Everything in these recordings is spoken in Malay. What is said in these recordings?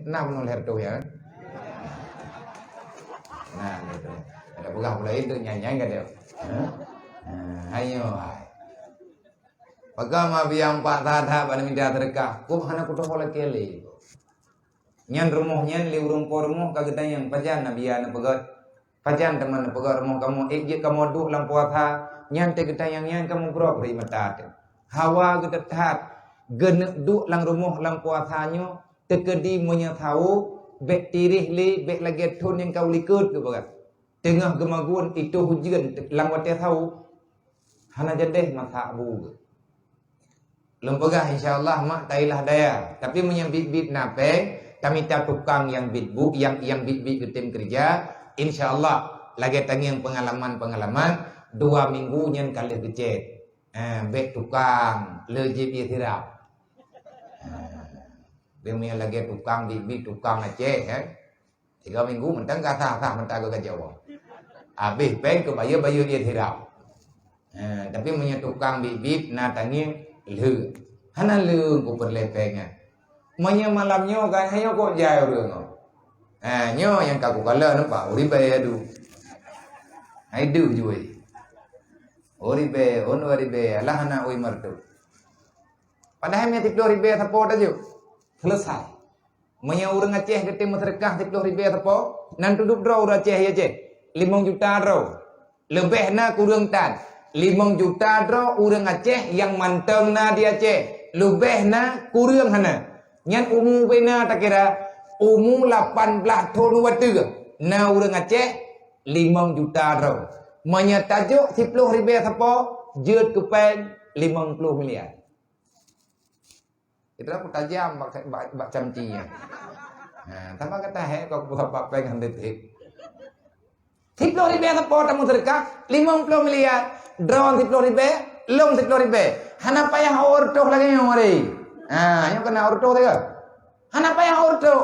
nak menulir tu ya. Nah, gitu. Ada pegang pula itu nyanyi kan dia. Ayo. Pegang biang pak tata pada minta terkah. Ku hana ku toh lagi kele. Nyan rumah nyan li urung po rumah kagak yang pajan nabiya na pegat. Pajan teman na pegat rumah kamu ikje kamu duk lam puasa nyan te kita yang nyan kamu grok ri mata. Hawa kita tat gen duk lang rumah lam puasanya tekedi munya tahu bek tirih li bek lagi thun yang kau likut ke pegat. Tengah gemagun itu hujan lang wate tahu hana jadeh mata bu. Lempegah insyaallah mak tailah daya tapi menyambit-bit napeng kami tak tukang yang bitbu yang bit-bit ke tim kerja insyaallah lagi tangiang pengalaman 2 minggu nyen kali gecet bek tukang lejib ye tirap dia lagi tukang bit tukang Aceh 3 minggu mentang kata mentang ke Jawa habis peng ke bayu ye tirap tapi punya tukang bit na tangiang lư hana lư của phần lệ phèn mà nhưng mà làm nhau cái hay có dài rồi nhau yang cả của lơ nó bảo đi về đủ hay đủ rồi oribe on oribe lah hana oi martu padahal me 30 ribu thapo aja selesai manya urang Aceh gede masyarakat 30 ribu thapo nan duduk draw Aceh ya Aceh 5 juta draw lebih na kurang tan 5 juta draw urang Aceh yang manteng na di Aceh lebih na kurang hana nyan umu bena tak kira umu 18 tahun waktu na urang Aceh 5 juta draw manya tajuk 10 ribu siapa jeut ke peng 50 miliar itu aku tajam bak camcinya tambah kata he kau siapa peng hendet 10 ribu siapa tamu terkah 50 miliar drone 10 ribu long 10 ribu hana payah orto lagi ngori yang kena orto tega hana payah orto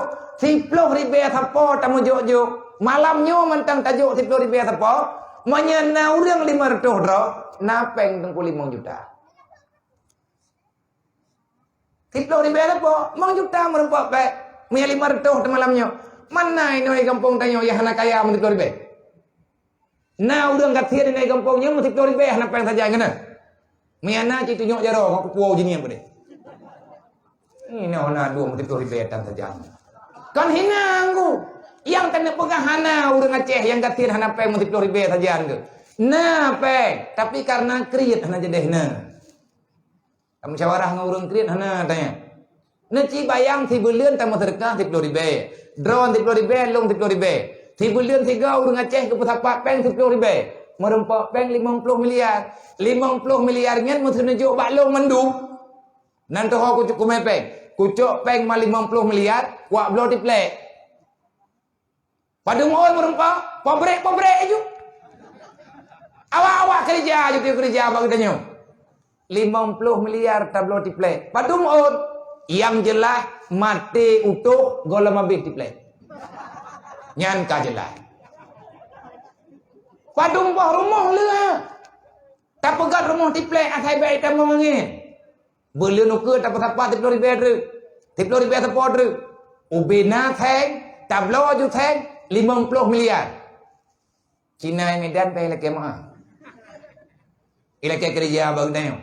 10 ribu siapa tamu jojo malamnya mentang tajuk 10 ribu siapa menyana urang 500 draw napeng tengku 5 juta 10 ribu siapa 5 juta merempak baik punya 500 malamnya mana ini kampung tanya ya hana kaya 10 ribu nah urang kathir ini kampungnya 10 ribu hana peng saja ngena miana ci tunjuk jaro ngok puau jini apa deh ini hana 10 ribu tan saja kan hinangku yang kena pegang hana urang Aceh yang kathir hana peng 10 ribu saja ke nah peng tapi karena kriit hana jedehna kamu musyawarah ngurung kriit hana tanya neci bayang 3 bulan tamu sedekah 10 ribu drone 10 ribu long 10 ribu 3 bulan 3 urang Aceh ke pusat peng 10 ribu merempak peng 50 miliar 50 miliarnya mesti nunjuk baklong mendung nanti aku cukup mepeng kucuk peng 50 miliar wak blow di play padung oi merempak pobrek aja awak kerja aja kerja bagi tanya 50 miliar tablo di play padung on yang jelas mati utuh golam habis di play nyan ka jelas padung bah rumah leh tak pegat rumah di play atai baik tak mangin beli nuker tak apa 10 ribu 10 ribu apa ubina thang tablo aju thang 50 miliar Cina Medan pay laki mah ilaki kerja bang tanya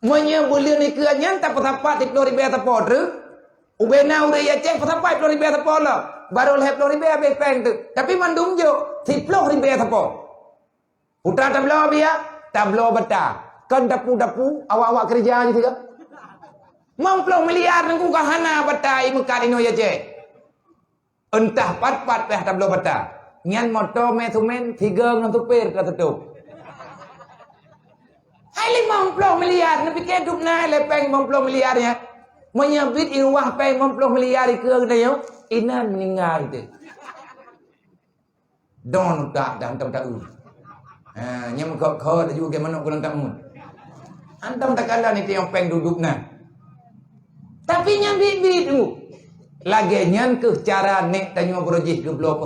monya boleh ni keanyan tak apa 10 ribu apa ubena udah ya cek apa 10 ribu apa lah baru 10 ribu habis peng tu tapi mandung jo 10 ribu apa putra tablo biya tablo beta kan dapu awak kerja aja tiga 50 miliar nangku kahana beta imukat ino ya cek entah pat peh tablo bata nyan moto metumen 3 nang tupir ka tutup hai 50 miliar ni pikir dup na le peng 50 miliarnya menyabit irwah peng 50 miliar ke dayo inan meninggal itu don tak dan tam tak nyam kau ada juga mana kulang kamu antam tak kala ni yang peng duduk na tapi nyabit tu lagi nyan ke cara nek tanya berojih ke belah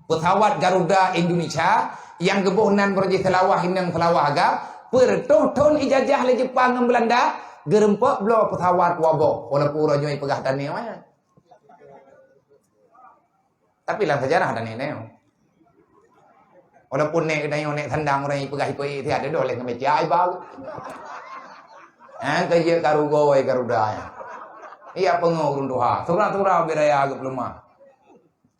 pesawat Garuda Indonesia yang kebohnan berojih selawah indang selawah agak pertoh tahun ijazah le Jepang dan Belanda gerempak blo petawat wabok walaupun rojoi pegah tani mana. Tapi dalam sejarah ada nenek. Walaupun nek dayo nek tandang orang pegah ikoi ti ada doleh ke meja ai bau. Kerja karugo ai karudaya. Iya pengurun doa. Surah-surah beraya agak lemah.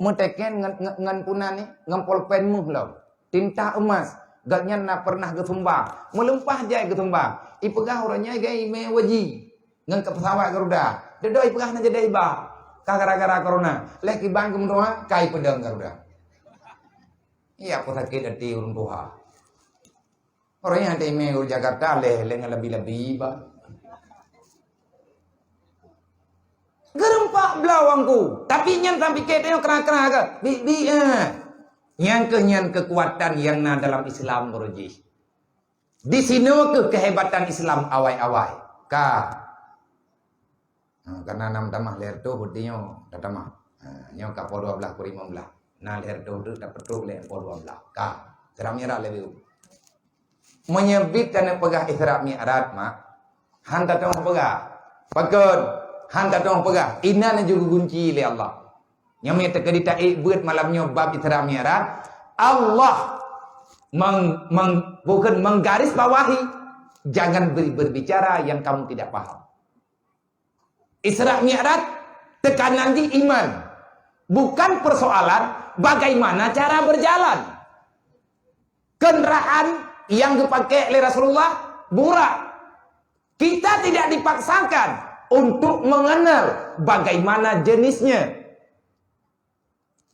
Meteken ngan punan ni, ngampol pen muh lau. Tinta emas. Gatnya na pernah getumbang. Melempah jai getumbang. Ipegah orangnya gai me waji. Ngan ke pesawat Garuda. Dedo ipegah na jadi iba. Gara-gara corona. Leki bang kemendoa kai pedang Garuda. Iya aku sakit hati urun doa. Orangnya ada me Jakarta leh lebih-lebih iba. Gerempak belawangku. Tapi nyan sampai ketenya kena-kena ke. Nyan kekuatan yang na dalam Islam beruji. Di sini ke kehebatan Islam awai-awai. Karena nam tamah leher tu hutinya tamah. Nyo ka po 12 ku 15. Na leher tu dapat tu leher po 12. Serap mi'raj lebih. Menyebit dan pegah Isra Mi'raj mak. Hanta tong pegah. Pakon hanta tong pegah. Ina na juga kunci le Allah. Yang me terkedita buat malamnya bab Isra Mi'raj. Allah bukan menggaris bawahi. Jangan berbicara yang kamu tidak paham. Isra Mi'raj tekanan di iman. Bukan persoalan bagaimana cara berjalan. Kendaraan yang dipakai oleh Rasulullah burak. Kita tidak dipaksakan untuk mengenal bagaimana jenisnya.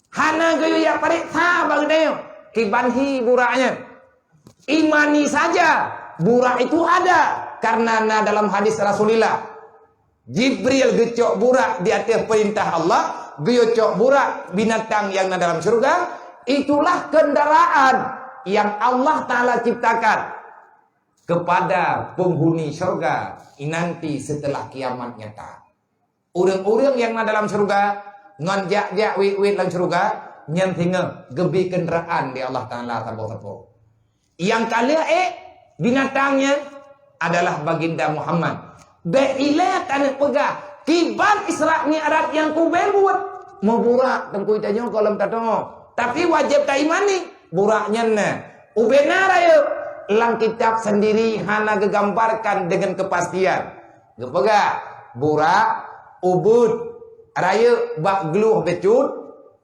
Hana gayu ya parik sa bagdayo kibanhi buraknya. Imani saja burak itu ada karena dalam hadis Rasulullah Jibril gecok burak di atas perintah Allah, gecok burak binatang yang dalam surga. Itulah kendaraan yang Allah Ta'ala ciptakan kepada penghuni surga nanti setelah kiamat nyata. Orang-orang yang dalam surga ngonjak-jak wit-wit dalam surga nyentinga gebi kendaraan di Allah Ta'ala tapo-tapo. Yang kalian binatangnya adalah baginda Muhammad. Be'ilah tanah pegah kiban Isra Mi'raj yang kubel buat mau burak tengku itanya kolam tato. Tapi wajib tak imani buraknya na ubenar ayo lang kitab sendiri hana gegambarkan dengan kepastian. Gepegah burak ubud raya bak gluh becut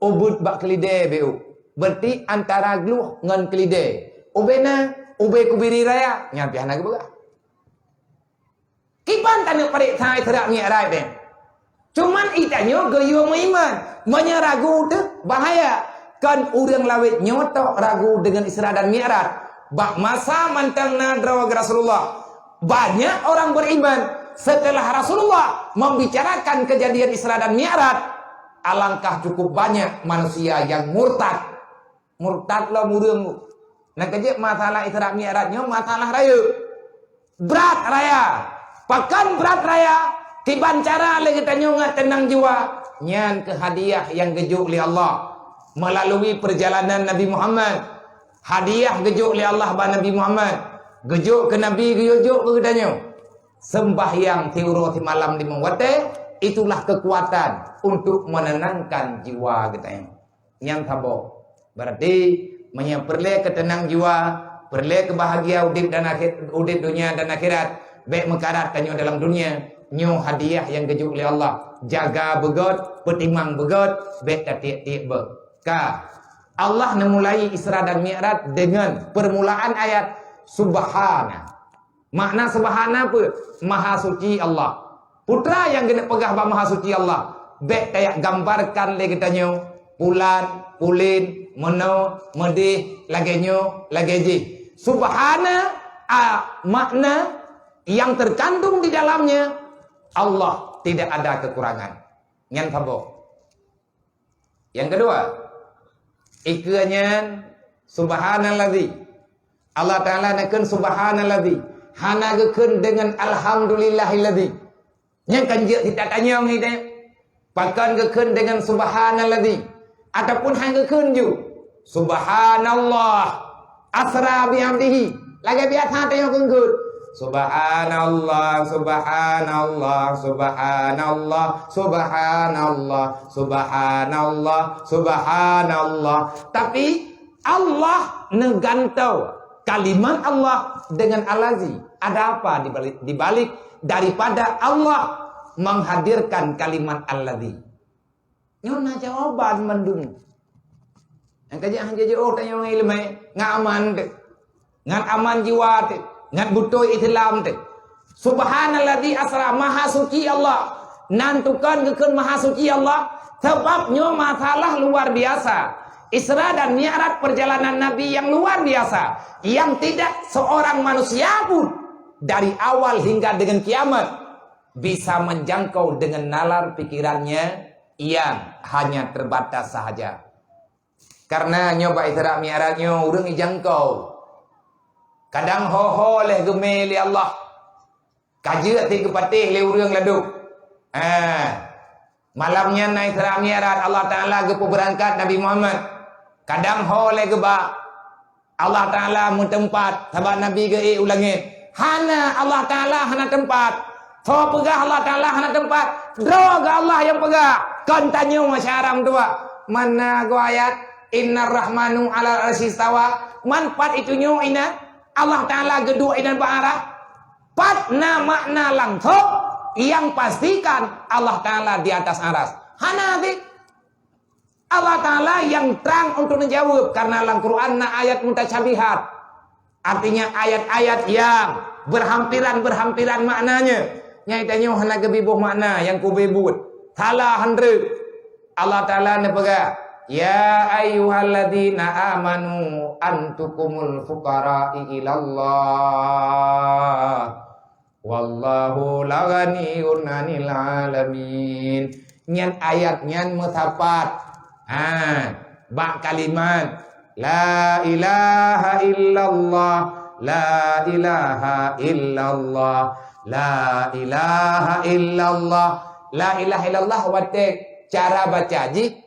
ubud bak kelide beu. Berarti antara gluh ngan kelide. Ubena ube kubiri raya nyampi hana gepegah. Kiban tanah parik thai Isra Mi'raj ben. Cuman itanya gayo iman, menyeragu tu bahaya. Kan orang lawit nyotok ragu dengan Isra dan Mi'raj. Bak masa mantang nadra Rasulullah. Banyak orang beriman setelah Rasulullah membicarakan kejadian Isra dan Mi'raj. Alangkah cukup banyak manusia yang murtad. Murtad lah murung. Nah kejap masalah Isra Mi'rajnya masalah raya. Berat raya. Pakan berat raya tiban cara lagi tanya tenang jiwa nyan ke hadiah yang gejuk oleh Allah melalui perjalanan Nabi Muhammad. Hadiah gejuk oleh Allah ba Nabi Muhammad. Gejuk ke Nabi gejuk ke tanya. Sembahyang tiuro ti malam di mewate itulah kekuatan untuk menenangkan jiwa kita. Yang tabo. Berarti perle ketenang jiwa, perle kebahagia udip dan akhir udip dunia dan akhirat. Baik mekarat kanyo dalam dunia nyo hadiah yang gejuk oleh Allah. Jaga begot, petimang begot, baik tiap-tiap be. Allah memulai Isra dan Mi'raj dengan permulaan ayat Subhana. Makna Subhana apa? Maha suci Allah. Putra yang kena pegah ba Maha suci Allah. Baik kayak gambarkan lagi tanyo bulan, pulin, meno, medih, lagenyo, lageji. Subhana makna yang terkandung di dalamnya Allah tidak ada kekurangan. Yang tabo. Yang kedua, ikanya subhanallazi. Allah Taala nakeun subhanallazi. Hana gekeun dengan alhamdulillahillazi. Yang kanjeu tidak tanya ni teh. Pakan gekeun dengan subhanallazi ataupun hang gekeun ju. Subhanallah asra bi abdihi. Lagi biasa tanya keungkeun. Subhanallah, subhanallah, subhanallah, subhanallah, subhanallah, subhanallah. Tapi Allah negantau kalimat Allah dengan alazi. Ada apa dibalik daripada Allah menghadirkan kalimat alazi? Nyona jawaban mendung. Yang kajian haji tanya orang ilmu ngaman deh, ngan aman jiwa deh. Ngat butuh Islam teh. Subhanalladzi asra, maha suci Allah. Nantukan gekeun maha suci Allah. Sebabnya masalah luar biasa. Isra dan Mi'raj perjalanan Nabi yang luar biasa. Yang tidak seorang manusia pun dari awal hingga dengan kiamat bisa menjangkau dengan nalar pikirannya yang hanya terbatas sahaja. Karena nyoba Isra Mi'rajnya urang dijangkau. Kadang ho leh gemel li Allah. Kaje ti kepatih le urang laduk. Malamnya naik Isra Mi'raj Allah Taala gepu berangkat Nabi Muhammad. Kadang ho leh geba. Allah Taala mun tempat sahabat Nabi ge ulangit. Hana Allah Taala hana tempat. Ho pegah Allah Taala hana tempat. Droga Allah yang pegah. Kan tanya masyaram tua. Mana go ayat innar rahmanu ala arsistawa. Manfaat itu nyo ina Allah Ta'ala gedua dan ba'arah patna makna langsung yang pastikan Allah Ta'ala di atas aras. Hanabi Allah Ta'ala yang terang untuk menjawab karena dalam Quran ayat mutasyabihat. Artinya ayat-ayat yang berhampiran maknanya. Nyaitanya hana kebibuh makna yang kubebut. Salah handre. Allah Ta'ala nepega. Ya ayyuhalladzina amanu antukumul fuqara'i ilallah wallahu laghaniyun 'anil alamin. Nyan ayat nyan mutapat. Bak kalimat la ilaha illallah, la ilaha illallah, la ilaha illallah, la ilaha illallah. Wate cara baca ji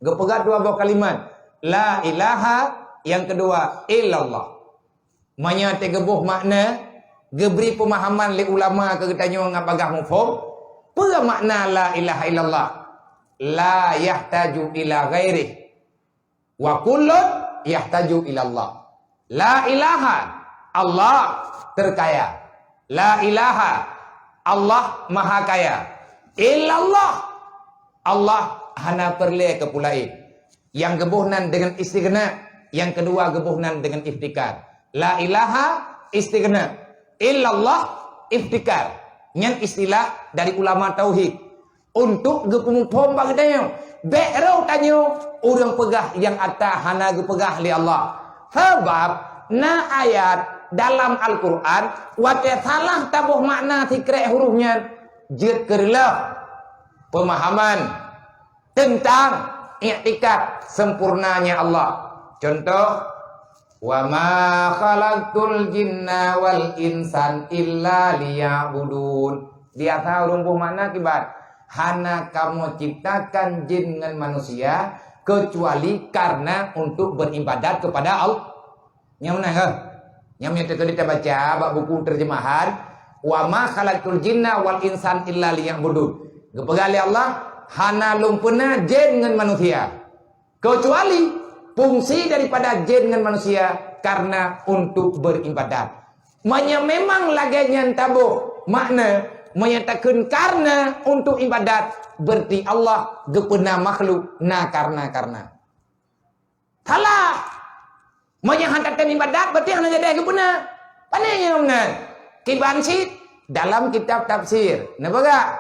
gepegat dua buah kalimat. La ilaha, yang kedua illallah. Manya te gebuh makna, geberi pemahaman li ulama ke getanyo ngapagah mufhum. Apa makna la ilaha illallah? La yahtaju ila ghairih. Wa kullun yahtaju ila Allah. La ilaha, Allah terkaya. La ilaha, Allah maha kaya. Illallah, Allah hana perle kepulai. Yang gebuhnan dengan istighna, yang kedua gebuhnan dengan iftikar. La ilaha istighna, illallah iftikar. Yang istilah dari ulama tauhid untuk gepumupom bagdanya. Be'rau tanyo urang pegah yang atta hana gepegah li Allah. Sebab na ayat dalam Al-Qur'an wate salah tabuh makna tikrek hurufnya jeut kerlah pemahaman tentang i'tikad sempurnanya Allah. Contoh, wa ma khalaqtul jinna wal insan illa liya'budun. Dia tahu rumpuh mana kibat? Hana kamu ciptakan jin dan manusia kecuali karena untuk beribadat kepada Allah. Yang mana ke? Yang kita baca bab buku terjemahan, wa ma khalaqtul jinna wal insan illa liya'budun. Gepegali Allah hana lumpuna jin dengan manusia kecuali fungsi daripada jin dengan manusia karena untuk beribadat. Memang laganya tabuh makna menyatakan karena untuk ibadat berarti Allah gepena makhluk na karena salah menyatakan ibadat berarti hanya jadi gepena panenya benar kibansit dalam kitab tafsir nabaga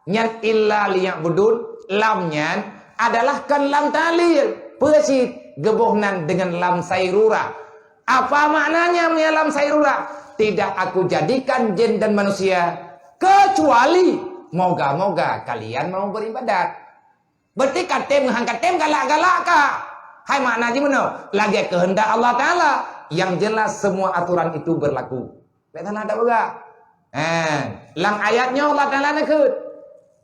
nyan illa liya'budun lamnya adalah kan lam talil persit gebohnan dengan lam sairurah. Apa maknanya lam sairurah? Tidak aku jadikan jin dan manusia kecuali moga-moga kalian mau beribadat. Berarti katem mengangkat tem galak-galak kah? Hai makna gimana? Lagi kehendak Allah Ta'ala yang jelas semua aturan itu berlaku. Betul ada juga. Lang ayatnya Allah Ta'ala nakut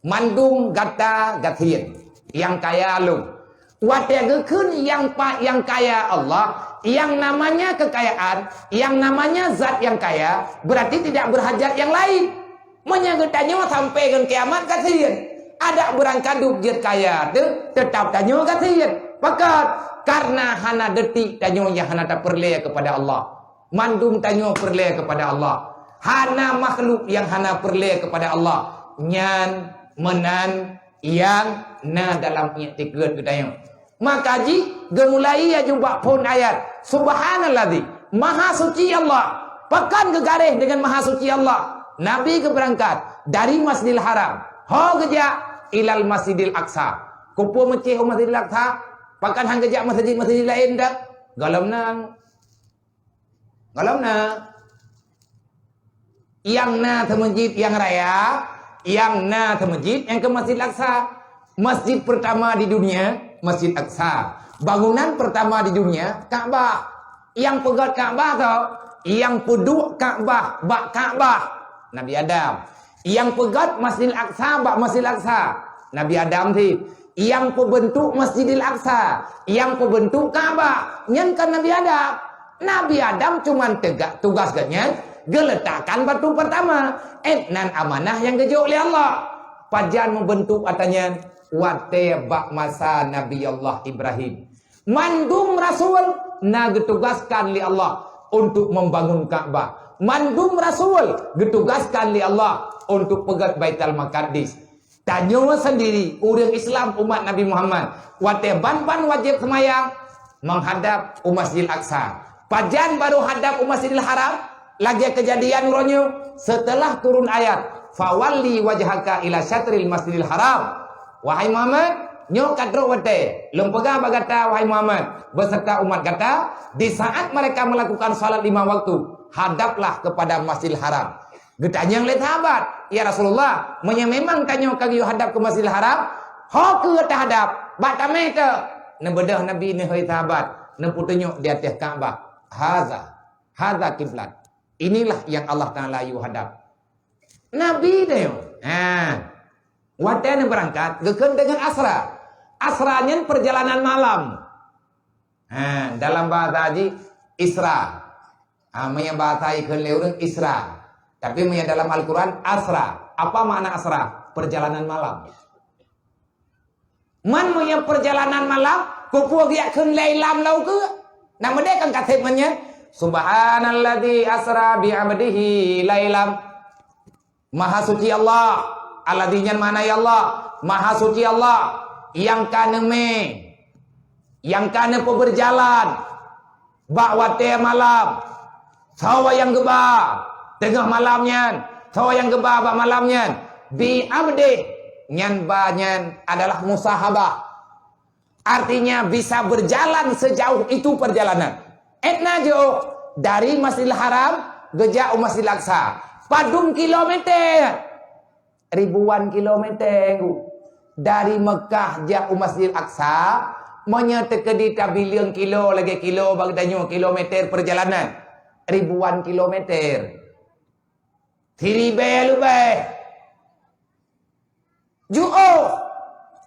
mandung gata gathien yang kaya lu. Wate gekun yang kaya Allah yang namanya kekayaan, yang namanya zat yang kaya, berarti tidak berhajat yang lain. Menyagetanya sampai ke kiamat kasihan. Ada berangkaduk jet kaya tu tetap tanyo kasihan. Pakat karena hana detik tanyo yang hana tak perle kepada Allah. Mandum tanyo perle kepada Allah. Hana makhluk yang hana perle kepada Allah. Nyan menan yang na dalam i'tiqad tanyo. Maka ji gemulai ya jumpa pun ayat subhanalladzi maha suci Allah. Pakan kegarih dengan maha suci Allah. Nabi keberangkat dari Masjidil Haram ho gejak ilal Masjidil Aqsa. Kupu mecih Masjidil Aqsa. Pakan hang gejak masjid-masjid lain dak. Galamna. Yang na ke masjid yang raya, yang na ke masjid yang ke Masjidil Aqsa. Masjid pertama di dunia Masjid Aqsa. Bangunan pertama di dunia Ka'bah. Yang pegat Ka'bah tau, yang peduk Ka'bah, bak Ka'bah Nabi Adam. Yang pegat Masjidil Aqsa, bak Masjidil Aqsa Nabi Adam ti. Yang pembentuk Masjidil Aqsa, yang pembentuk Ka'bah nyankan Nabi Adam. Nabi Adam cuman tegak tugas ganyan geletakkan batu pertama. Nan amanah yang gejuk oleh Allah. Pajan membentuk katanya wate bak masa Nabi Allah Ibrahim. Mandum Rasul na getugaskan li Allah untuk membangun Ka'bah. Mandum Rasul getugaskan li Allah untuk pegat Baitul Maqdis. Tanyo sendiri orang Islam umat Nabi Muhammad wate ban-ban wajib semayang menghadap Masjidil Aqsa. Pajan baru hadap Masjidil Haram lagi kejadian ronyo setelah turun ayat fawalli wajhaka ila syatril Masjidil Haram. Wahai Muhammad, nyo kadro wate lempega bagata wahai Muhammad beserta umat kata di saat mereka melakukan salat 5 waktu hadaplah kepada Masjidil Haram. Getanya oleh sahabat, ya Rasulullah, memang tanyo kagi hadap ke Masjidil Haram, ho ke hadap, batame ke. Nebedah Nabi ni hai sahabat, nemputunyo di atas Ka'bah. Haza kiblat. Inilah yang Allah Taala yu hadap. Nabi dia. Waktu berangkat, geken dengan asra. Asranya perjalanan malam. Dalam bahasa haji Isra. Maya bahasa ikan leureng Isra. Tapi maya dalam Al-Quran asra. Apa makna asra? Perjalanan malam. Man maya perjalanan malam, kupu dia ken lailam lau ke? Nama dia kan katanya subhanalladzi asra bi 'abdihi lailam. Maha suci Allah. Alladzi mana ya Allah? Maha suci Allah yang kaneme yang kana berjalan bakwate malam. Sawa yang geba tengah malamnya, sawa yang geba bak malamnya. Bi abdi nyan banyan adalah musahabah. Artinya bisa berjalan sejauh itu perjalanan. Etna jo dari Masjidil Haram gejak Masjidil Aqsa. Padung kilometer. Ribuan kilometer. Dari Mekah jak Masjidil Aqsa menyata ke di tabiling kilo lagi kilo bagdanyo kilometer perjalanan. Ribuan kilometer. Tiribe lube. Juo.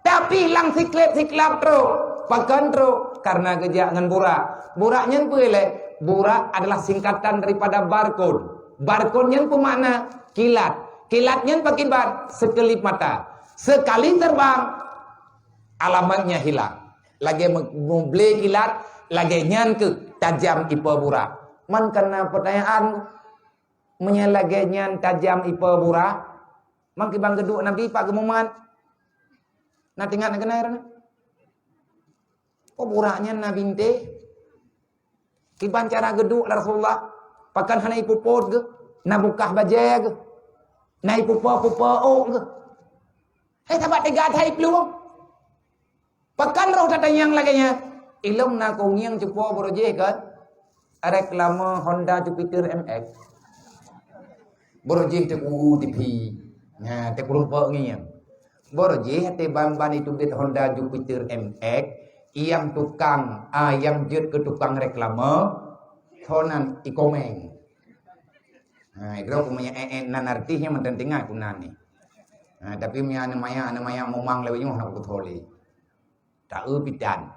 Tapi lang siklap tro. Pakan tro. Karena gejak dengan burak. Buraknya boleh. Burak adalah singkatan daripada barcode. Barcode-nya pemakna kilat. Kilatnya pakai bar. Sekelip mata. Sekali terbang. Alamatnya hilang. Lagi membeli kilat. Lagi nyan ke tajam ipa burak. Man kena pertanyaan menyalagenya tajam ipa burah man kibang geduk Nabi pak gemuman na tinggal nak kenair oh burahnya Nabi inte kiban cara geduk Rasulullah pakan hana ipu pot ke na bukah baje ke na ipu pupa ke tabat tiga thai peluang pakan roh tatanyang laginya ilmu na kongyang cepo boroje kan reklame Honda Jupiter MX. Borojih te DP. Nah, te lupa ngiang. Borojih te ban-ban itu bit Honda Jupiter MX yang tukang yang jut ke tukang reklame thonan ikomeng. Nah, itu punya nan artinya mententingan kunani. Nah, tapi punya namanya momang lewatnya nak kutholi. Tak pidan.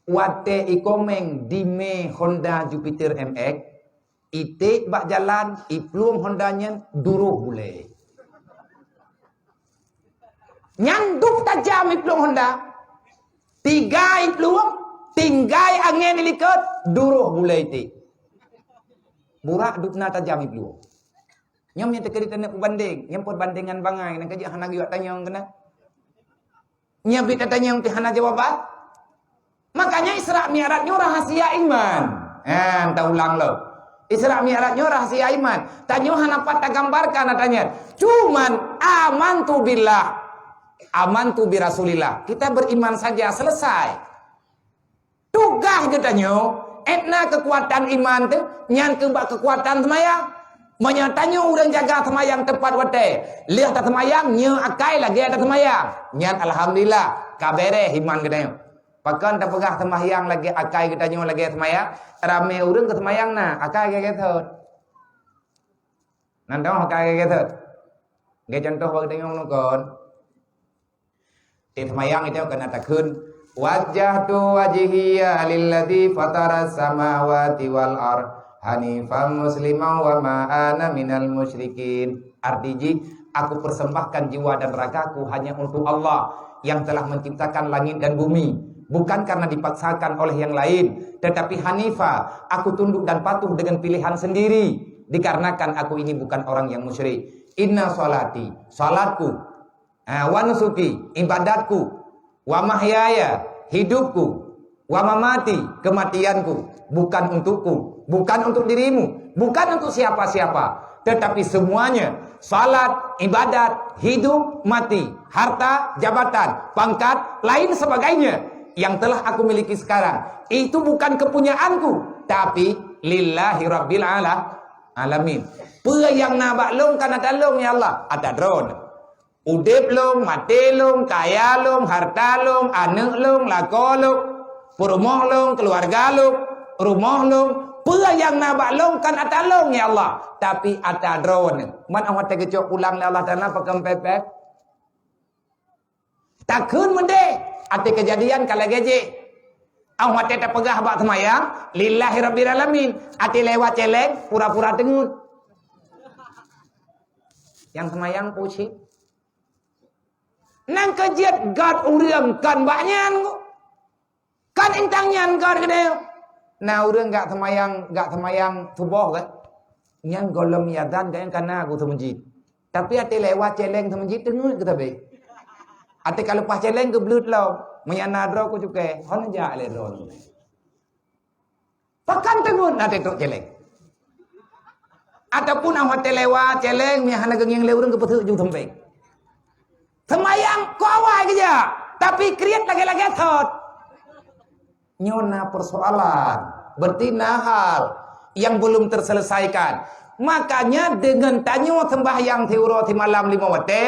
Wate ikomeng dime Honda Jupiter MX, ite bak jalan, ipluang Hondanya duruh boleh. Nyanduk tajam ipluang Honda. Tiga ipluang, tinggai angin ilikot, duruh boleh ite. Burak dukna tajam ipluang. Nyom yang terkait dengan banding, yang pot bandingan bangai, nak kerja hana giwat tanya yang kena. Nyabit tanya yang hana jawaban. Makanya Isra Mi'rajnya rahasia iman. Entah ulang lo. Isra Mi'rajnya rahasia iman. Tanya hana patah gambarkan tanya. Cuman amantu billah, amantu bi Rasulillah. Kita beriman saja selesai. Tugas katanya, etna kekuatan iman tu, nyan kebak kekuatan semayang. Menyatanya orang jaga semayang tepat wate. Lihat tak semayang, nya akai lagi ada semayang. Nyan alhamdulillah, kabere iman katanya. Pakan tak pegah semayang lagi akai katanya lagi semayang. Rame orang ke semayang na, akai kayak gitu. Nandong akai kayak gitu. Gaya contoh bagi tengok nukon. Di semayang itu kena takun. Wajjahtu wajhiya lilladzi fataras samawati wal ardh hanifan musliman wa ma ana minal musyrikin. Artinya aku persembahkan jiwa dan ragaku hanya untuk Allah yang telah menciptakan langit dan bumi, bukan karena dipaksakan oleh yang lain, tetapi hanifa, aku tunduk dan patuh dengan pilihan sendiri, dikarenakan aku ini bukan orang yang musyrik. Inna salati, salatku, wa nusuki, ibadatku, wa mahyaya, hidupku, wa mamati, kematianku, bukan untukku, bukan untuk dirimu, bukan untuk siapa-siapa, tetapi semuanya, salat, ibadat, hidup, mati, harta, jabatan, pangkat, lain sebagainya yang telah aku miliki sekarang, itu bukan kepunyaanku, tapi lillahi rabbil alamin. Apa yang nak baklong kan ada long ya Allah, ada drone. Udip long, mati long, kaya long, harta long, anak long, lako long, rumah long, keluarga long, rumah long. Apa yang nak baklong kan ada long ya Allah, tapi ada drone. Man awak terkejut ulang Allah Taala pakai pepek. Takun mende, ada kejadian kalau gaji. Awak tak pegah bak semayang, lillahi rabbil alamin. Ati lewat celeng, pura-pura dengut. Yang semayang pusing. Nang kejiat gad urang kan banyak. Kan intangnya gad gede. Nah urang gak semayang subuh kan. Nyan golom yadan kan kana aku semenjid. Tapi ati lewat celeng semenjid dengut kita be. Ati kalau pas celeng ke blut lau. Menyana dro ku juga. Hon ja le dro. Pakan dengut ati tok celeng. Ataupun awak lewat celeng mi hana geng yang lewurung ke peteu jung sempeng. Semayang ko awak aja, tapi kriat lagi-lagi thot. Nyona persoalan, bertina hal yang belum terselesaikan. Makanya dengan tanyo sembahyang teuro di malam 5 waktu,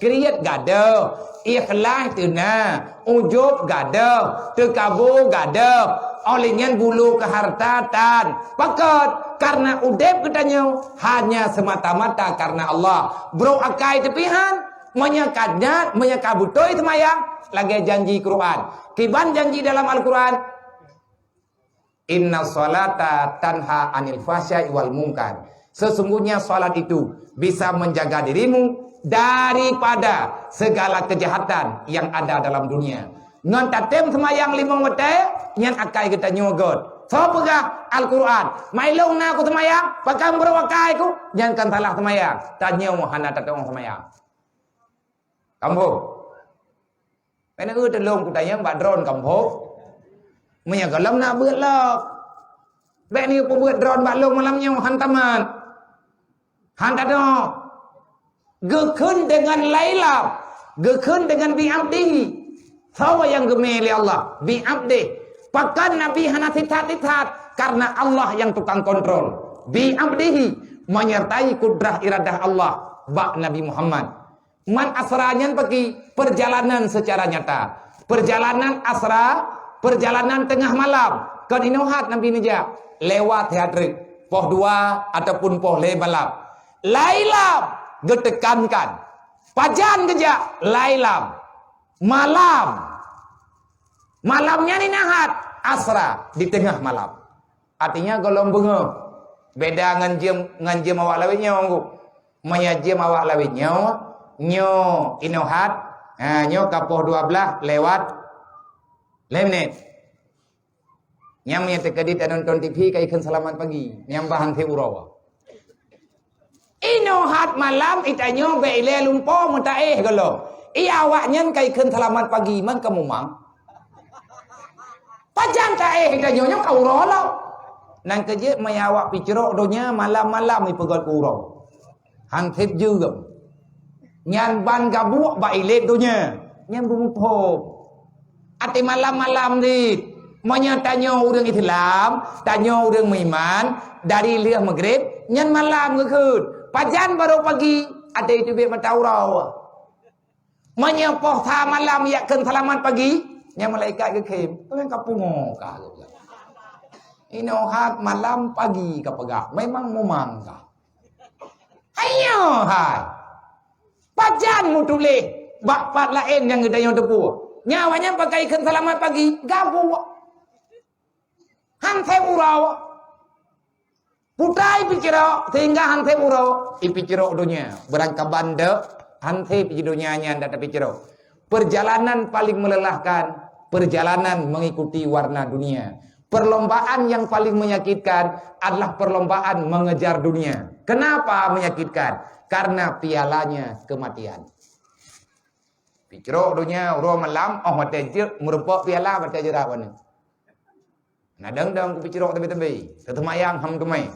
kriat gado, ikhlas tuna, ujub gado, tekabur gado. Olehnya bulu kehartatan. Pakat karena udep katanya hanya semata-mata karena Allah. Bro akai tepihan menyakadnya menyakabutoi semayang lagi janji Quran. Kiban janji dalam Al-Quran. Inna salata tanha anil fahsya'i wal munkar. Sesungguhnya salat itu bisa menjaga dirimu daripada segala kejahatan yang ada dalam dunia. Ngan tatem semayang 5 waktu yang akai kita nyogot. So pegah Al-Quran. Mailong na aku semayang, pakai berawakai ku, jangan kan salah semayang. Tanya hana tatong semayang. Kamu. Pena ku telung ku tanya mbak drone kamu. Menya galam nak buat lok. Bek ni ku buat drone mbak long malamnya hantaman. Hantatong. Gekun dengan Lailam. Gekun dengan bi'abdihi. Sawa yang gemeli Allah bi'abdi. Pakan Nabi hana titat-titat karena Allah yang tukang kontrol. Bi'abdihi menyertai kudrah iradah Allah bak Nabi Muhammad. Man asranya pergi perjalanan secara nyata. Perjalanan asra, perjalanan tengah malam. Kan inohat Nabi nija lewat hadrik poh 2 ataupun poh le malam. Lailam getekankan. Pajan keja lailam. Malamnya ni nahat asra di tengah malam. Artinya golong bunga. Beda ngan jam awak lawit nyo. Maya jam awak lawit nyo inohat, nyo kapoh 12 lewat 5 menit. Nyam nya tekadit nonton TV kai kan selamat pagi. Nyam bahan te urawa. Inohat malam itanyo be ile lumpo mutaeh galo. I awak nyen kai kan selamat pagi man kamu mang. Pajang taeh itanyo nyo kau urawa. Nang kerja maya awak picrok donya malam-malam i pegot urau. Han thep juga. Nyan ban gabuk ba ilet donya. Nyan bumpo. Ati malam-malam ni Manya tanya orang Islam, tanya orang Iman dari liah maghrib, nyan malam ke khud. Pajan baru pagi, ada itu biar mataurau. Manya poh tha malam yakin selamat pagi, nyan malaikat ke kem. Tuan kapungo ka. Inohat malam pagi ka pegak, memang momang ka. Ayo hai. Pajan mu tulih bapak lain yang gedayong tepu. Nyawanya pakai ikan selamat pagi, gabu. Hante urau. Putai pikiro sehingga hante urau ipikiro dunia. Berangka banda hante pikironya anda pikiro. Perjalanan paling melelahkan, perjalanan mengikuti warna dunia. Perlombaan yang paling menyakitkan adalah perlombaan mengejar dunia. Kenapa menyakitkan? Karena pialanya kematian. Pikiro dunia urau malam, oh mata jir merupakan piala mata jerawan. Nah dang ku pikiro tebi-tebi, tetemayang ham tumai.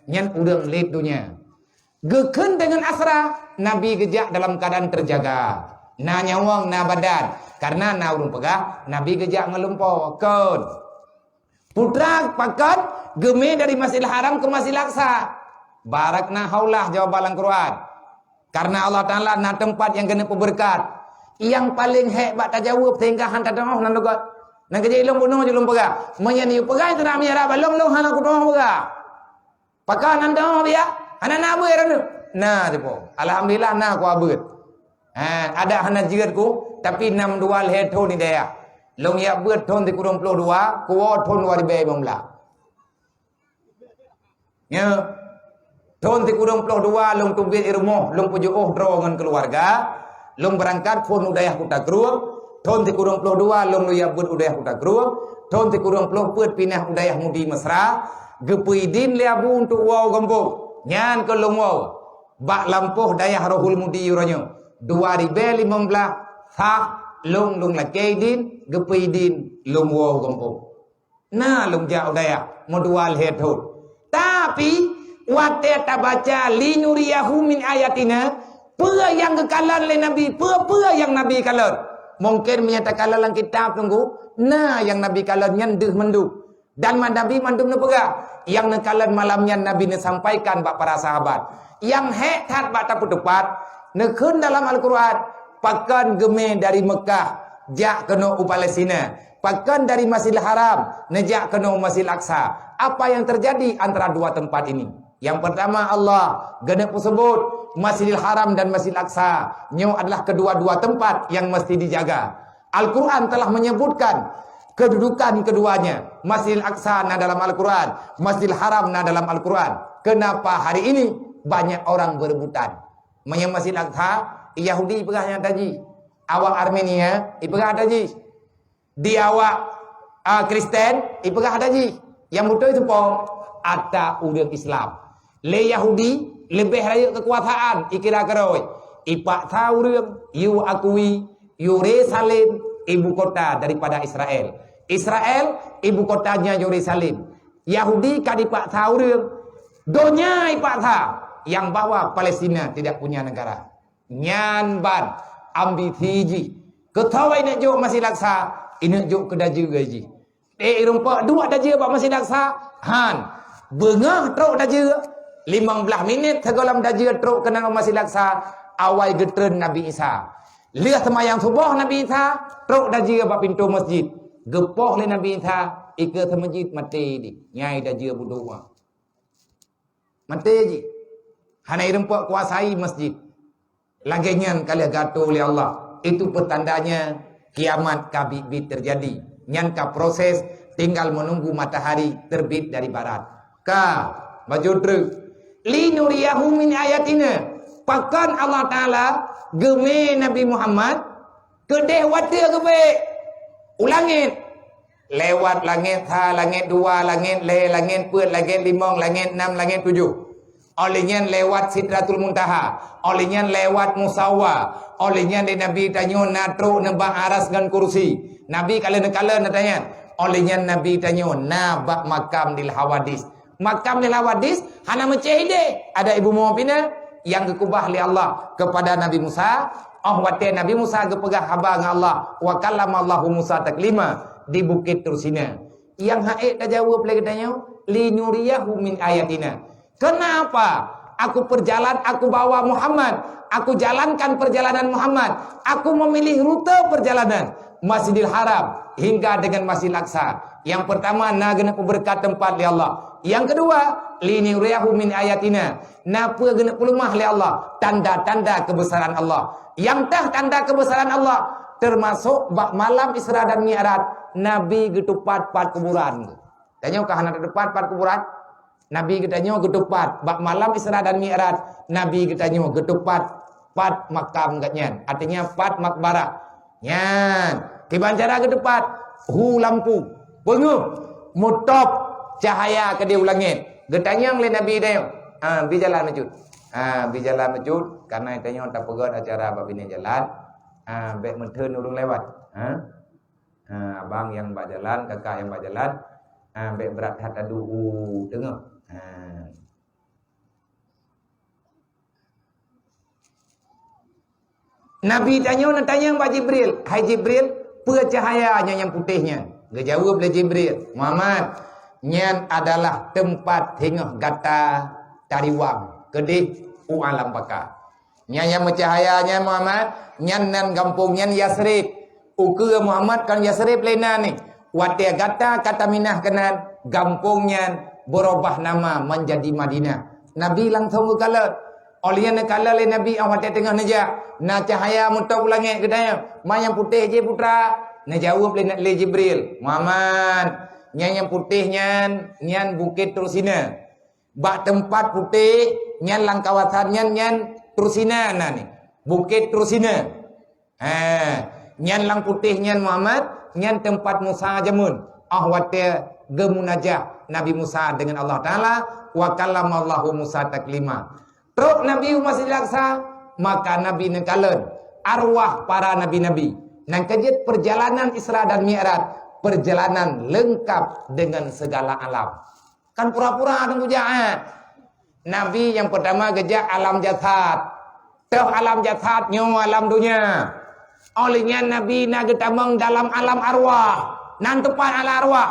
Nyan udang lid dunia. Geken dengan asra, Nabi gejak dalam keadaan terjaga. Na nyawang na badan, karena na urung pegah, Nabi gejak ngelumpo. Kon. Putra pakat geme dari Masjidil Haram ke Masjidil Aqsa. Barakna haulah jawab Al Quran. Karena Allah Ta'ala na tempat yang kena berkat. Yang paling hebat tajawab sehingga hantar doh nan dogat. Nang kerja ilmu bunuh je lum pega. Menyani pega itu nak menyara balong long hana ku doh pega. Pakai nan doh dia. Hana na abe ranu. Nah depo. Alhamdulillah na ku abet. Ada hana jigat ku tapi 6 dual head thon ni dia. Long ya bet thon ti kurang 22, ku thon 2015. Ya. Thon ti kurang 22 long tubit irmoh, long pujuh dro ngan keluarga. Long berangkat pun udayah ku tak keruang. Thon ti kurang 22 long ya bet udayah ku tak keruang. Thon ti kurang 20 put pinah udayah mudi mesra. Gepuidin liabu untuk wow kampung. Nyan ke long wow. Bak lampuh dayah rohul mudi yuranyo. 2015 sah long lakedin gepuidin long wow kampung. Nah long jauh dayah modual headhut. Tapi wate tabaca linuriyahu min ayatina, pura yang kekalan oleh Nabi, pura yang Nabi kalan. Mungkin menyatakan dalam kitab tunggu, nah yang Nabi kalan nyandeh menduk. Dan Nabi mandum nepega, yang nekalan malamnya Nabi sampaikan bak para sahabat. Yang hetat bak tapu tepat, nekun dalam Al-Quran, pakan geme dari Mekah, jak kena Palestina. Pakan dari Masjidil Haram, nejak kena Masjidil Aqsa. Apa yang terjadi antara dua tempat ini? Yang pertama Allah genep sebut Masjidil Haram dan Masjidil Aqsa. Nyo adalah kedua-dua tempat yang mesti dijaga. Al-Quran telah menyebutkan kedudukan keduanya. Masjidil Aqsa na dalam Al-Quran, Masjidil Haram na dalam Al-Quran. Kenapa hari ini banyak orang berebutan? Menyang Masjidil Aqsa, Yahudi pegahnya taji. Awak Armenia, ipegah taji. Di awak Kristen, ipegah taji. Yang betul itu po, ada udang Islam. Le Yahudi lebih raya kekuasaan ikira keroi. Ipak tahuរឿងyou akui Yerusalem ibu kota daripada Israel. Israel ibu kotanya Yerusalem. Yahudi kadipak tahuរឿងdonya ipak tahu yang bahwa Palestina tidak punya negara. Nyan ban ambithiji. Ketawai nak jok masih laksa, ini jok kedaju gaji. Rumpa dua daja bak masih laksa. Han bengah truk daja 15 minit tegalam daja truk kena masih laksa awal getren Nabi Isa. Lihat semayang subuh Nabi Isa, truk daja bak pintu masjid. Gepoh le Nabi Isa, ike masjid mati di. Nyai daja budua. Mati ji. Hanai rempak kuasai masjid. Laginya kali gato oleh Allah. Itu pertandanya kiamat kabibit terjadi. Nyan ka proses tinggal menunggu matahari terbit dari barat. Ka baju truk. Li nuriyahu min ayatina. Pakan Allah Ta'ala geme Nabi Muhammad kedeh wata kebe. Ulangin. Lewat langit ha, langit 2, langit le, langit put, langit 5, langit 6, langit 7. Olehnya lewat Sidratul Muntaha. Olehnya lewat Musawa. Olehnya Nabi tanya natru nembah aras dan kursi. Nabi kala nak tanya. Olehnya Nabi tanya nabak makam di Hawadis. Makam di Hawadis hana mencehide. Ada ibu Muhammad yang kekubah li Allah kepada Nabi Musa. Wate Nabi Musa kepegah khabar dengan Allah. Wa kallamallahu Musa taklima di Bukit Tursina. Yang haid dah jawab lagi tanya, li nuriyahu min ayatina. Kenapa aku perjalanan, aku bawa Muhammad, aku jalankan perjalanan Muhammad, aku memilih rute perjalanan Masjidil Haram hingga dengan Masjidil Aqsa. Yang pertama, na gena berkat tempat li Allah. Yang kedua, li nuriyahu min ayatina. Napa gena pelumah li Allah, tanda-tanda kebesaran Allah. Yang tah tanda kebesaran Allah termasuk malam Isra dan Mi'raj. Nabi getupat pat kuburan. Tanya kah hana depan pat kuburan? Nabi getanya getupat bak malam Isra dan Mi'raj. Nabi getanya getupat pat makam gatnya. Artinya pat makbarah. Nyan, tiban cara getupat hu lampu. Pengu mutop cahaya ke dia ulangit. Getanya oleh Nabi dia. Bi jalan mejud. Bi jalan mejud karena tanya tak pegat acara babine jalan. Bek mentern urung lewat. Abang yang bak jalan, kakak yang bak jalan, bek berat hat aduh tengok. Nabi tanya Mbak Jibril, hai Jibril, apa cahayanya yang putihnya? Dia jawab oleh Jibril, Muhammad, nyan adalah tempat hingga gata tariwang, kedih alam baka. Nyan yang mencahayanya Muhammad, nyan nan kampung nyan Yasrib. Ukur Muhammad kan Yasrib lena ni. Watia gata kata minah kenan kampungnya berubah nama menjadi Madinah. Nabi langsung ke kala. Olehnya kala le Nabi awat tengah neja. Na cahaya mutok langit kedaya. Ma yang putih je putra. Na jawab le Jibril. Muhammad, yang putihnya nyan Bukit Tursina. Bak tempat putih nyan lang kawasannya nyan Tursina na ni. Bukit Tursina. Nyan lang putih nyan Muhammad, nyan tempat Musa jamun. Wate gemunajah Nabi Musa dengan Allah Ta'ala. Wa kallamallahu Musa taklima. Teruk Nabi Masjidil Aqsa, maka Nabi nengkalen arwah para nabi-nabi. Nang kejit perjalanan Isra dan Mi'raj, perjalanan lengkap dengan segala alam. Kan pura-pura tunggu jahat. Nabi yang pertama gejak alam jasad. Teh alam jasad nyo alam dunia. Olehnya Nabi nak getamang dalam alam arwah. Nan tepat ala arwah.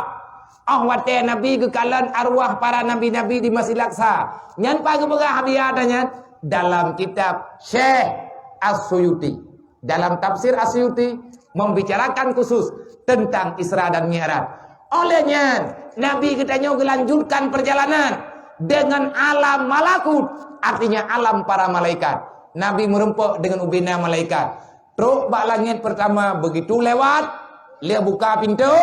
Wate Nabi kekalan arwah para nabi-nabi di Masjidil Aqsa. Nyan pagi begah biadanya dalam kitab Syekh As-Suyuti. Dalam tafsir As-Suyuti membicarakan khusus tentang Isra dan Mi'raj. Olehnya Nabi katanya melanjutkan perjalanan dengan alam malakut, artinya alam para malaikat. Nabi merempuk dengan ubina malaikat. Teruk bak langit pertama begitu lewat, dia buka pintu,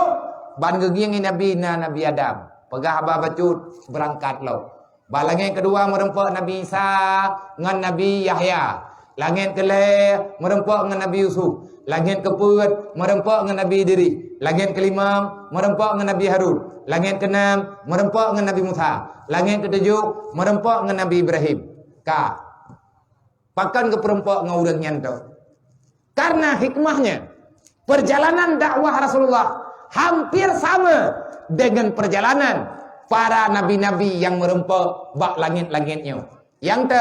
ban gegiang Nabi Adam. Pegah abah bacut berangkat lo. Bak langit kedua merempuk Nabi Isa dengan Nabi Yahya. Langit kelih merempuk dengan Nabi Yusuf. Langit keempat merempuk dengan Nabi Idris. Langit kelima merempuk dengan Nabi Harun. Langit keenam merempuk dengan Nabi Musa. Langit ketujuh merempuk dengan Nabi Ibrahim. Pakan ke perempuk dengan orang nyanto. Karena hikmahnya perjalanan dakwah Rasulullah hampir sama dengan perjalanan para nabi-nabi yang merempuk bak langit-langitnya. Yang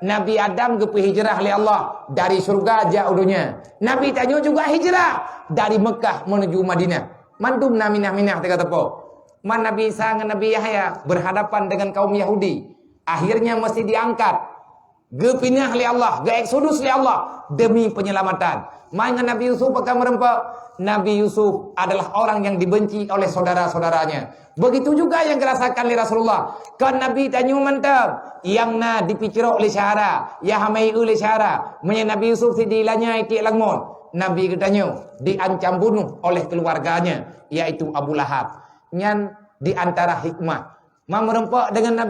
Nabi Adam ke hijrah oleh Allah dari surga jauh dunia. Nabi tanya juga hijrah dari Mekah menuju Madinah. Mantum naminah-minah kata po. Man Nabi Isa dengan Nabi Yahya berhadapan dengan kaum Yahudi. Akhirnya mesti diangkat. Ge pindah li Allah, ge eksodus li Allah demi penyelamatan. Mainan Nabi Yusuf akan merempak. Nabi Yusuf adalah orang yang dibenci oleh saudara-saudaranya. Begitu juga yang dirasakan oleh Rasulullah. Kan Nabi tanya mantap, yang na dipicirok oleh syahara, ya hamai oleh syahara. Menyang Nabi Yusuf si dilanya itik langmon. Nabi katanya diancam bunuh oleh keluarganya, yaitu Abu Lahab. Nyan di antara hikmah merempak dengan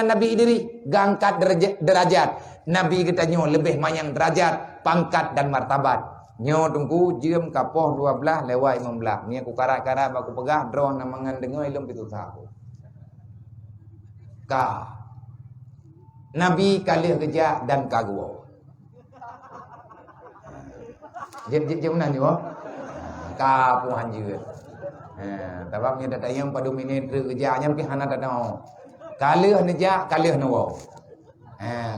Nabi Idris, gangkat derajat. Nabi katanya lebih mayang derajat, pangkat dan martabat. Nyo tunggu jam kapoh 12 lewat 15. Ni aku karat-karat aku pegah draw namangan dengar ilmu itu tahu. Ka Nabi kalih gejak dan kagua. Jam mana ni wah? Ka pun anjir. Tabak ni dah tayang pada minit kerjanya mungkin hana dah tahu. Kalih nejak kalih nawa.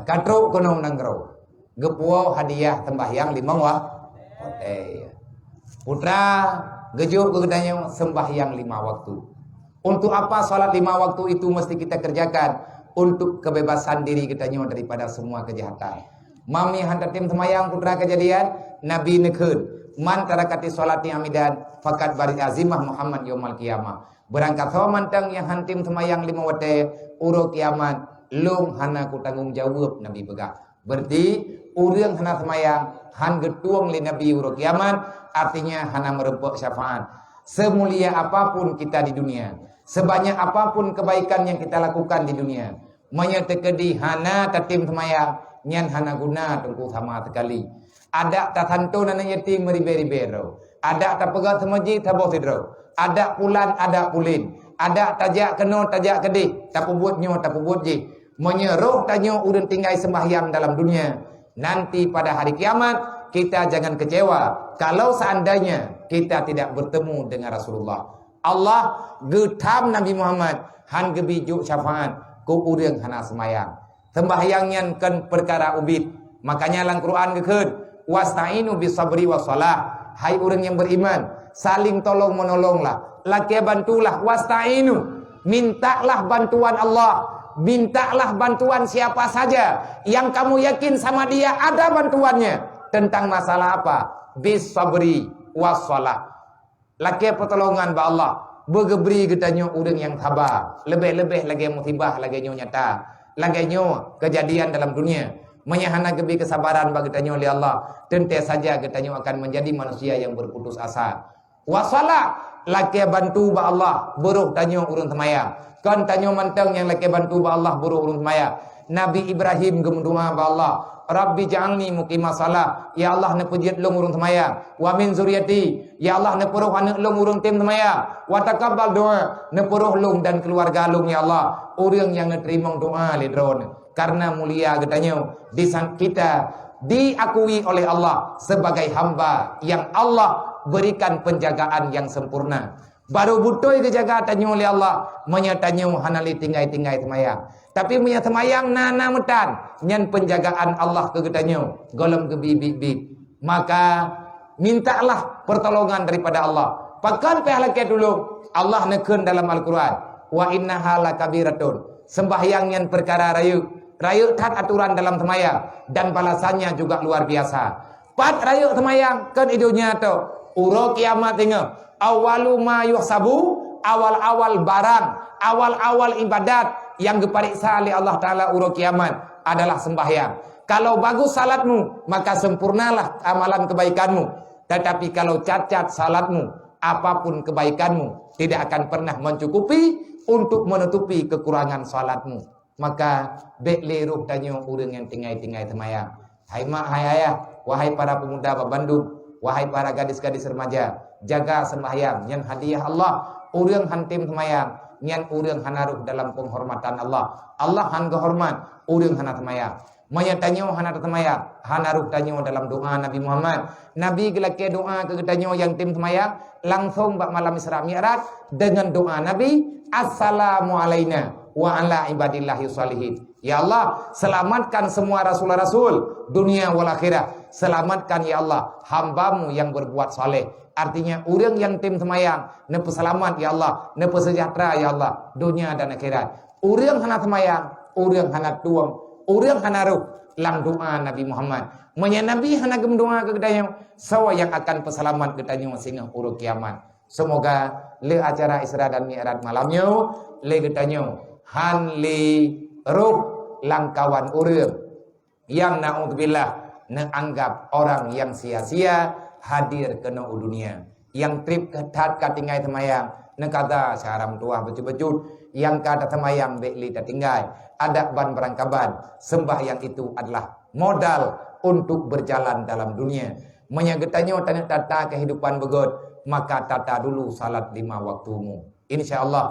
Katruk kono nanggro. Gepuau hadiah sembahyang 5 wah. Putra gejuk kegetanya sembahyang 5 waktu. Untuk apa salat 5 waktu itu mesti kita kerjakan? Untuk kebebasan diri kitanya daripada semua kejahatan. Mami hantar tim semayang putra kejadian Nabi nekun man tarakati salati amidan fakat bari azimah Muhammad yaumal qiyamah. Berangkat sama mantang yang hantim semayang 5 waktu uro kiamat lung hana ku tanggung jawab Nabi begak. Berarti urang hana semayang han getuang li Nabi uro kiamat, artinya hana merempok syafaat. Semulia apapun kita di dunia, sebanyak apapun kebaikan yang kita lakukan di dunia, menyertekedi hana tatim semayang nyan hana guna tungku sama sekali. Ada tatanto nana yatim meribero, ada tapegat semaji tabosidro, ada pulan ada pulin, ada tajak keno tajak kedih, tapubuatnyo tapubuat ji. Menyeruh tanyo urun tinggai sembahyang dalam dunia. Nanti pada hari kiamat kita jangan kecewa kalau seandainya kita tidak bertemu dengan Rasulullah. Allah getam Nabi Muhammad han gebijuk syafaat ku urang hana sembahyang. Sembahyangnya kan perkara ubid. Makanya dalam Quran gekeun wasta'inu bisabri wassalah. Hai urang yang beriman, saling tolong menolonglah. Laki bantulah wasta'inu. Mintalah bantuan Allah. Mintalah bantuan siapa saja yang kamu yakin sama dia ada bantuannya. Tentang masalah apa? Bis sabri wassalah. Laki pertolongan ba Allah. Bergebri getanyo urang yang sabar. Lebih-lebih lagi musibah lagi nyo nyata. Lagi nyo kejadian dalam dunia. Menyahana gebi kesabaran bagi getanyo oleh Allah. Tentu saja getanyo akan menjadi manusia yang berputus asa. Wassalah. Laki bantu ba Allah. Buruh tanyo urang semayang. Kan tanyo mantang yang laki bantu ba Allah buruh urun maya. Nabi Ibrahim gemdoa ba Allah, Rabbi ja'alni muqimah salah. Ya Allah ne pejit long urun semaya. Wa min zuriati, ya Allah ne peruh anak long urun tim semaya. Wa taqabbal doa, ne peruh long dan keluarga long ya Allah. Urang yang ne terima doa le drone. Karena mulia getanyo di kita diakui oleh Allah sebagai hamba yang Allah berikan penjagaan yang sempurna. Baru butoi kejaga tanyo oleh Allah menyatanyo hanali tinggai-tinggai semayang. Tapi punya semayang nana metan nyan penjagaan Allah ke getanyo golem ke bibit-bibit. Maka mintalah pertolongan daripada Allah. Pakan pehalake dulu Allah neken dalam Al-Quran wa innaha lakabiratun. Sembahyang yang perkara rayu tat aturan dalam semayang dan balasannya juga luar biasa. Pat rayu semayang kan idunya tu uro kiamat tengok. Awalu ma yuhsabu, awal-awal barang, awal-awal ibadat yang diperiksa oleh Allah Ta'ala uro kiamat adalah sembahyang. Kalau bagus salatmu, maka sempurnalah amalan kebaikanmu. Tetapi kalau cacat salatmu, apapun kebaikanmu tidak akan pernah mencukupi untuk menutupi kekurangan salatmu. Maka bekle ruh tanyo urang yang tinggai-tinggai semayang. Hai mak, hai ayah, wahai para pemuda Bandung, wahai para gadis-gadis remaja, jaga sembahyang yang hadiah Allah. Urang hantim semayang nyan urang hanaruh dalam penghormatan Allah. Allah han gehormat urang hana semayang. Maya tanyo hana semayang hanaruh tanyo dalam doa Nabi Muhammad. Nabi gelake doa ke tanyo yang tim semayang langsung bak malam Isra Mi'raj dengan doa Nabi assalamu alaina wa ala ibadillahi sholihin. Ya Allah, selamatkan semua rasul-rasul dunia wal akhirah. Selamatkan ya Allah hambamu yang berbuat saleh. Artinya urang yang tim semayang nepe selamat ya Allah, nepe sejahtera ya Allah dunia dan akhirat. Urang hana semayang, urang hana tuang, Orang hanaruh lang doa Nabi Muhammad. Menya Nabi hana gem doa ke kedayo. Sawa yang akan peselamat kedayo singa uruk kiamat. Semoga le acara Isra dan Mi'raj malamnya le kedayo han li ruh lang kawan urang yang naudzubillah menganggap orang yang sia-sia hadir ke dunia. Yang trip ketat katingai temayang nekata saram tua becut-becut yang kata temayang bekli tinggai ada ban berangkaban sembah yang itu adalah modal untuk berjalan dalam dunia. Menyagetannya tata kehidupan begot, maka tata dulu salat 5 waktumu. Insyaallah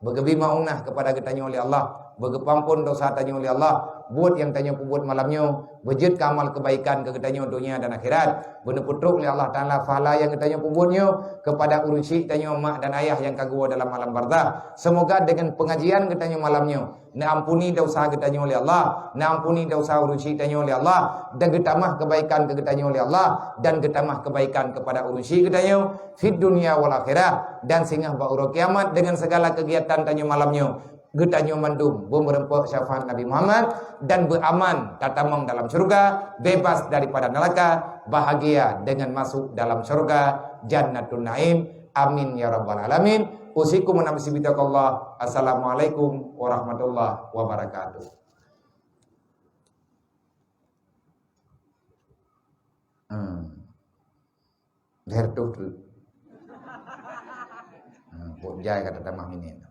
begebi maunah kepada getanya oleh Allah, begepampun dosa tanya oleh Allah, buat yang tanya buat malamnya, wujud amal kebaikan ke getanya dunia dan akhirat, benar putruk oleh Allah Ta'ala fahala yang getanya buatnya kepada urusi tanya mak dan ayah yang kagua dalam malam barzah. Semoga dengan pengajian getanya malamnya, na ampuni dosa getanya oleh Allah, na ampuni dosa urusi tanya oleh Allah, dan getamah kebaikan ke getanya oleh Allah, dan getamah kebaikan kepada urusi getanya fid dunia wal akhirah, dan singgah ba'ura kiamat dengan segala kegiatan tanya malamnya. Getanyo mandum berempuk syafaat Nabi Muhammad dan beraman tatamang dalam surga, bebas daripada neraka, bahagia dengan masuk dalam surga Jannatun Naim. Amin ya rabbal alamin. Usikum wa nafsi bitaqallah. Assalamualaikum warahmatullahi wabarakatuh. Dertuh. Pun jaya kata tamah ini.